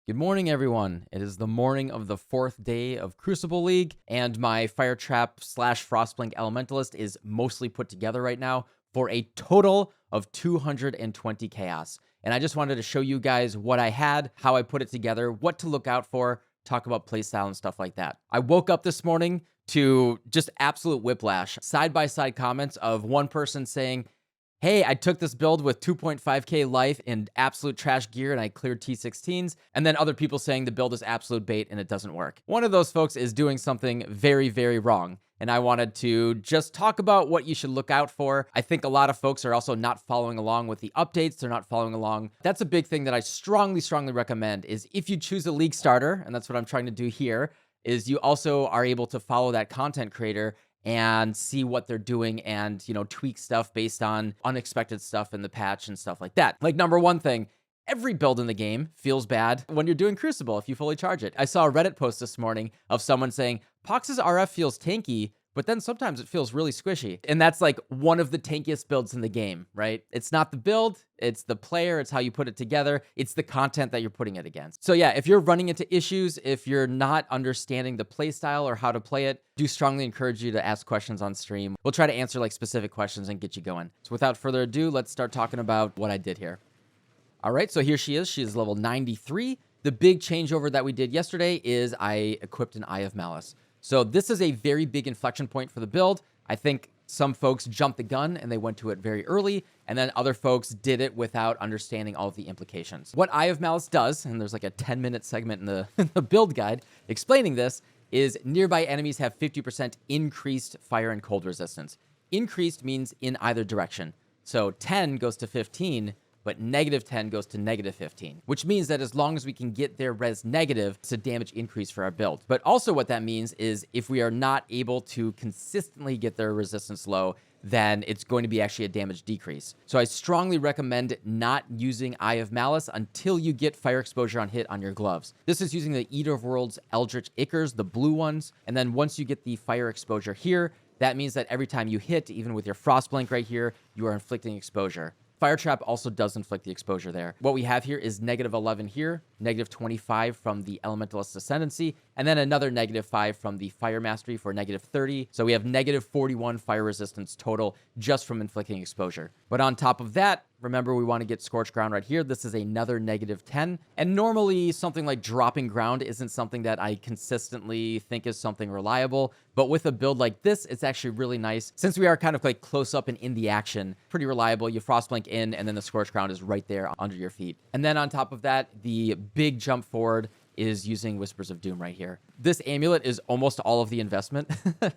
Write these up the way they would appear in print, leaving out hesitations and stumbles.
Good morning, everyone. It is the morning of the 4th day of Crucible League, and my Fire Trap / Frostblink Elementalist is mostly put together right now for a total of 220 chaos. And I just wanted to show you guys what I had, how I put it together, what to look out for, talk about playstyle and stuff like that. I woke up this morning to just absolute whiplash. Side-by-side comments of one person saying, hey, I took this build with 2.5k life and absolute trash gear and I cleared T16s. And then other people saying the build is absolute bait and it doesn't work. One of those folks is doing something very, very wrong. And I wanted to just talk about what you should look out for. I think a lot of folks are also not following along with the updates. They're not following along. That's a big thing that I strongly recommend is if you choose a league starter, and that's what I'm trying to do here, is you also are able to follow that content creator and see what they're doing and, tweak stuff based on unexpected stuff in the patch and stuff like that. Like, number one thing, every build in the game feels bad when you're doing Crucible if you fully charge it. I saw a Reddit post this morning of someone saying, Pox's RF feels tanky, but then sometimes it feels really squishy. And that's like one of the tankiest builds in the game, right? It's not the build, it's the player, it's how you put it together, it's the content that you're putting it against. So yeah, if you're running into issues, if you're not understanding the play style or how to play it, do strongly encourage you to ask questions on stream. We'll try to answer like specific questions and get you going. So without further ado, let's start talking about what I did here. All right, so here she is. She is level 93. The big changeover that we did yesterday is I equipped an Eye of Malice. So this is a very big inflection point for the build. I think some folks jumped the gun and they went to it very early, and then other folks did it without understanding all of the implications. What Eye of Malice does, and there's like a 10-minute segment in the build guide explaining this, is nearby enemies have 50% increased fire and cold resistance. Increased means in either direction. So 10 goes to 15, but -10 goes to -15, which means that as long as we can get their res negative, it's a damage increase for our build. But also what that means is if we are not able to consistently get their resistance low, then it's going to be actually a damage decrease. So I strongly recommend not using Eye of Malice until you get fire exposure on hit on your gloves. This is using the Eater of Worlds Eldritch Ichors, the blue ones. And then once you get the fire exposure here, that means that every time you hit, even with your Frostblink right here, you are inflicting exposure. Fire Trap also does inflict the exposure there. What we have here is -11 here, -25 from the Elementalist Ascendancy, and then another -5 from the Fire Mastery for -30. So we have -41 fire resistance total just from inflicting exposure. But on top of that, remember we want to get Scorch Ground right here. This is another -10. And normally something like dropping ground isn't something that I consistently think is something reliable. But with a build like this, it's actually really nice. Since we are kind of like close up and in the action, pretty reliable. You Frostblink in, and then the Scorch Ground is right there under your feet. And then on top of that, the big jump forward is using Whispers of Doom right here. This amulet is almost all of the investment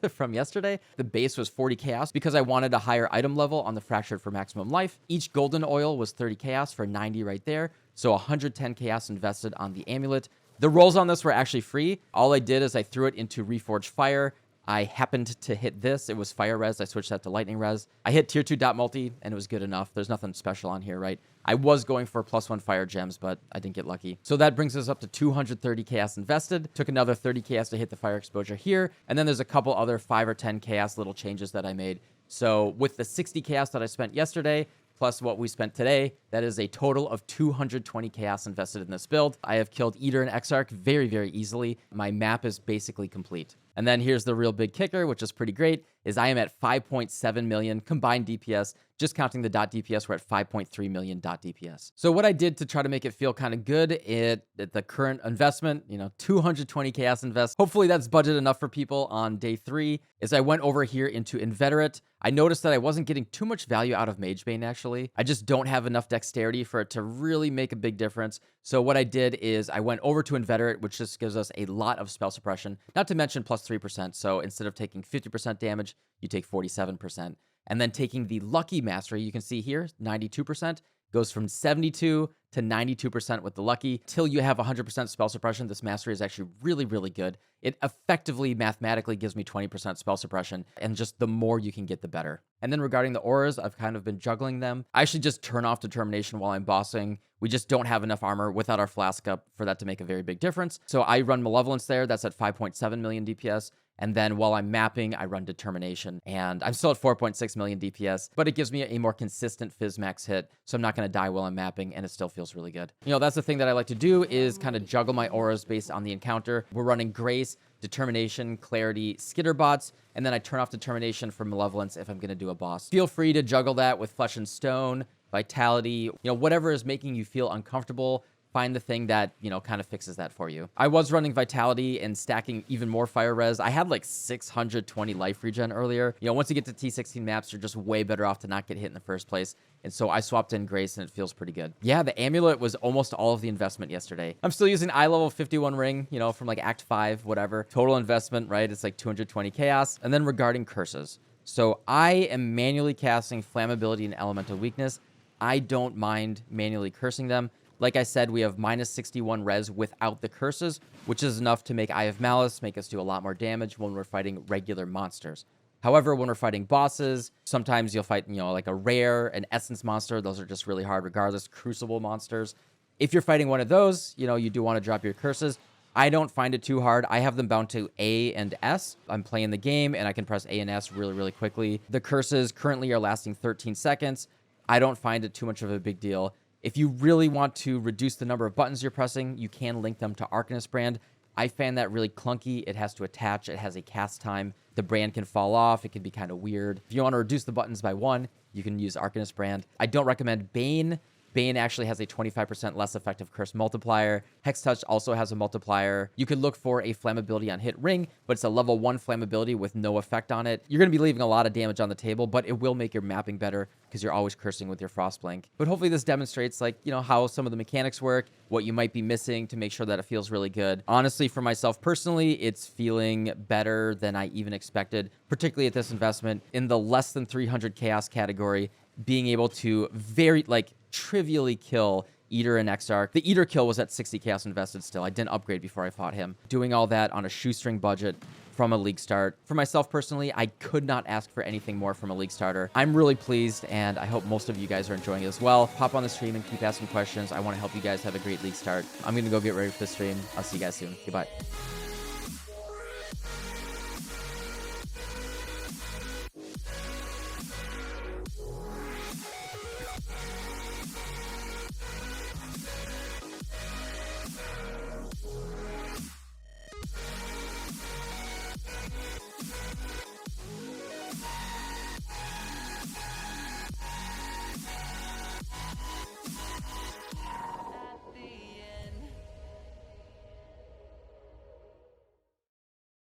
from yesterday. The base was 40 chaos because I wanted a higher item level on the Fractured for maximum life. Each golden oil was 30 chaos for 90 right there. So 110 chaos invested on the amulet. The rolls on this were actually free. All I did is I threw it into Reforged Fire. I happened to hit this. It was fire res. I switched that to lightning res. I hit tier 2 dot multi and it was good enough. There's nothing special on here, right? I was going for +1 fire gems, but I didn't get lucky. So that brings us up to 230 chaos invested. Took another 30 chaos to hit the fire exposure here. And then there's a couple other 5 or 10 chaos little changes that I made. So with the 60 chaos that I spent yesterday, plus what we spent today, that is a total of 220 chaos invested in this build. I have killed Eater and Exarch very, very easily. My map is basically complete. And then here's the real big kicker, which is pretty great, is I am at 5.7 million combined DPS. Just counting the dot DPS, we're at 5.3 million dot DPS. So what I did to try to make it feel kind of good at the current investment, 220 chaos invest. Hopefully that's budget enough for people on day 3, is I went over here into Inveterate. I noticed that I wasn't getting too much value out of Magebane, actually. I just don't have enough dexterity for it to really make a big difference. So what I did is I went over to Inveterate, which just gives us a lot of spell suppression, not to mention +3%. So instead of taking 50% damage, you take 47%. And then taking the Lucky Mastery, you can see here, 92%, goes from 72 to 92% with the Lucky. Till you have 100% spell suppression, this Mastery is actually really, really good. It effectively, mathematically gives me 20% spell suppression, and just the more you can get, the better. And then regarding the auras, I've kind of been juggling them. I should just turn off Determination while I'm bossing. We just don't have enough armor without our flask up for that to make a very big difference. So I run Malevolence there. That's at 5.7 million DPS. And then while I'm mapping, I run determination, and I'm still at 4.6 million DPS, but it gives me a more consistent fizz max hit, so I'm not going to die while I'm mapping, and it still feels really good. You know, that's the thing that I like to do, is kind of juggle my auras based on the encounter. We're running Grace, Determination, Clarity, Skitterbots, and then I turn off Determination for Malevolence if I'm going to do a boss. Feel free to juggle that with Flesh and Stone, Vitality, you know, whatever is making you feel uncomfortable. Find the thing that, you know, kind of fixes that for you. I was running Vitality and stacking even more Fire Res. I had like 620 life regen earlier. You know, once you get to T16 maps, you're just way better off to not get hit in the first place. And so I swapped in Grace, and it feels pretty good. Yeah, the amulet was almost all of the investment yesterday. I'm still using eye level 51 ring, you know, from like Act 5, whatever. Total investment, right? It's like 220 chaos. And then regarding curses. So I am manually casting Flammability and Elemental Weakness. I don't mind manually cursing them. Like I said, we have minus 61 res without the curses, which is enough to make Eye of Malice, make us do a lot more damage when we're fighting regular monsters. However, when we're fighting bosses, sometimes you'll fight, you know, like a rare, an essence monster. Those are just really hard regardless. Crucible monsters. If you're fighting one of those, you know, you do want to drop your curses. I don't find it too hard. I have them bound to A and S. I'm playing the game, and I can press A and S really, really quickly. The curses currently are lasting 13 seconds. I don't find it too much of a big deal. If you really want to reduce the number of buttons you're pressing, you can link them to Arcanist Brand. I find that really clunky. It has to attach. It has a cast time. The brand can fall off. It can be kind of weird. If you want to reduce the buttons by 1, you can use Arcanist Brand. I don't recommend Bane. Bane actually has a 25% less effective curse multiplier. Hex Touch also has a multiplier. You could look for a flammability on hit ring, but it's a level 1 flammability with no effect on it. You're going to be leaving a lot of damage on the table, but it will make your mapping better because you're always cursing with your Frostblink. But hopefully this demonstrates, like, you know, how some of the mechanics work, what you might be missing to make sure that it feels really good. Honestly, for myself personally, it's feeling better than I even expected, particularly at this investment. In the less than 300 chaos category, being able to very, like, trivially kill Eater and Exarch. The Eater kill was at 60 chaos invested still. I didn't upgrade before I fought him. Doing all that on a shoestring budget from a league start. For myself personally, I could not ask for anything more from a league starter. I'm really pleased, and I hope most of you guys are enjoying it as well. Pop on the stream and keep asking questions. I want to help you guys have a great league start. I'm going to go get ready for the stream. I'll see you guys soon. Goodbye.